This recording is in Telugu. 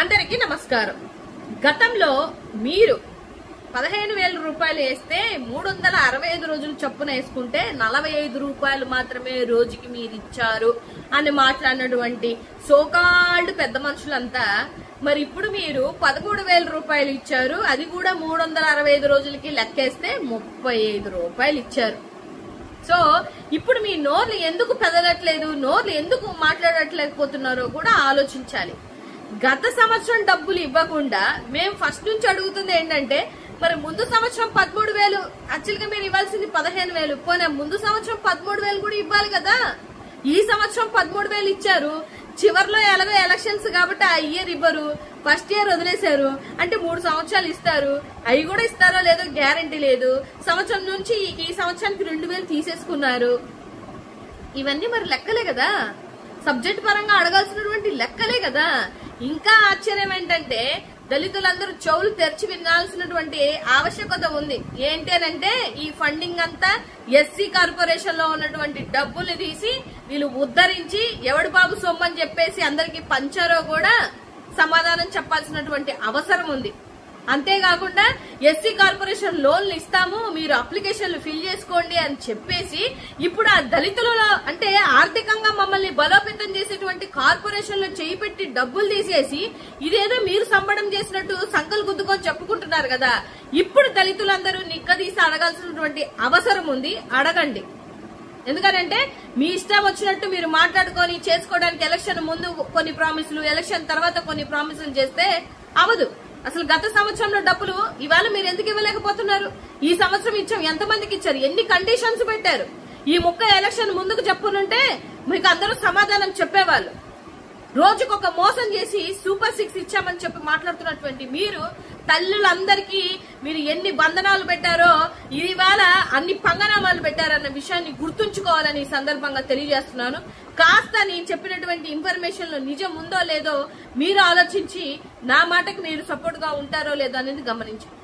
అందరికీ నమస్కారం. గతంలో మీరు 15,000 రూపాయలు వేస్తే 365 రోజులు చొప్పున వేసుకుంటే 45 రూపాయలు మాత్రమే రోజుకి మీరు ఇచ్చారు అని మాట్లాడినటువంటి సోకాల్డ్ పెద్ద మనుషులంతా మరి ఇప్పుడు మీరు 13,000 రూపాయలు ఇచ్చారు, అది కూడా 365 రోజులకి లెక్కేస్తే 35 రూపాయలు ఇచ్చారు. సో ఇప్పుడు మీ నోర్లు ఎందుకు పెదగట్లేదు, నోర్లు ఎందుకు మాట్లాడట్లేకపోతున్నారో కూడా ఆలోచించాలి. గత సంవత్సరం డబ్బులు ఇవ్వకుండా మేము ఫస్ట్ నుంచి అడుగుతుంది ఏంటంటే, మరి ముందు సంవత్సరం 13,000 యాక్చువల్ గా మీరు ఇవ్వాల్సింది 15,000, పోనీ ముందు సంవత్సరం 13,000 కూడా ఇవ్వాలి కదా. ఈ సంవత్సరం 13,000 ఇచ్చారు, చివర్లో ఎలాగో ఎలక్షన్స్ కాబట్టి ఆ ఇయర్ ఇవ్వరు, ఫస్ట్ ఇయర్ వదిలేశారు అంటే 3 సంవత్సరాలు ఇస్తారు. అవి కూడా ఇస్తారో లేదో గ్యారంటీ లేదు. సంవత్సరం నుంచి ఈ సంవత్సరానికి 2,000 తీసేసుకున్నారు. ఇవన్నీ మరి లెక్కలే కదా, సబ్జెక్ట్ పరంగా అడగాల్సినటువంటి లెక్కలే కదా. ఇంకా ఆశ్చర్యం ఏంటంటే దళితులందరూ చెవులు తెరిచి వినాల్సినటువంటి ఆవశ్యకత ఉంది. ఏంటి అంటే ఈ ఫండింగ్ అంతా ఎస్సీ కార్పొరేషన్ లో ఉన్నటువంటి డబ్బులు తీసి వీళ్ళు ఉద్ధరించి ఎవడి బాబు సొమ్మని చెప్పేసి అందరికి పంచారో కూడా సమాధానం చెప్పాల్సినటువంటి అవసరం ఉంది. అంతేకాకుండా ఎస్సీ కార్పొరేషన్ లోన్లు ఇస్తాము, మీరు అప్లికేషన్లు ఫిల్ చేసుకోండి అని చెప్పేసి ఇప్పుడు ఆ దళితులలో అంటే ఆర్థికంగా మమ్మల్ని బలోపేతం చేసేటువంటి కార్పొరేషన్లు చేయి పెట్టి డబ్బులు తీసేసి ఇదేదో మీరు సంబడం చేసినట్టు సంకలు గుద్దుకొని చెప్పుకుంటున్నారు కదా. ఇప్పుడు దళితులందరూ నిక్కదీసి అడగాల్సినటువంటి అవసరం ఉంది. అడగండి. ఎందుకంటే మీ ఇష్టం వచ్చినట్టు మీరు మాట్లాడుకొని చేసుకోవడానికి ఎలక్షన్ ముందు కొన్ని ప్రామిసులు, ఎలక్షన్ తర్వాత కొన్ని ప్రామిసులు చేస్తే అవదు. అసలు గత సంవత్సరంలో డబ్బులు ఇవాళ మీరు ఎందుకు ఇవ్వలేకపోతున్నారు? ఈ సంవత్సరం ఇచ్చాం, ఎంతమందికి ఇచ్చారు, ఎన్ని కండిషన్స్ పెట్టారు? ఈ ఎలక్షన్ ముందుకు చెప్పునుంటే మీకు అందరూ సమాధానం చెప్పేవాళ్ళు. రోజుకొక మోసం చేసి సూపర్ 6 ఇచ్చామని చెప్పి మాట్లాడుతున్నటువంటి మీరు తల్లులందరికీ మీరు ఎన్ని బంధనాలు పెట్టారో ఇవాళ అన్ని పంగనామాలు పెట్టారన్న విషయాన్ని గుర్తుంచుకోవాలని ఈ సందర్భంగా తెలియజేస్తున్నాను. కాస్త నేను చెప్పినటువంటి ఇన్ఫర్మేషన్ లో నిజం ఉందో లేదో మీరు ఆలోచించి నా మాటకు మీరు సపోర్ట్ గా ఉంటారో లేదో అనేది గమనించండి.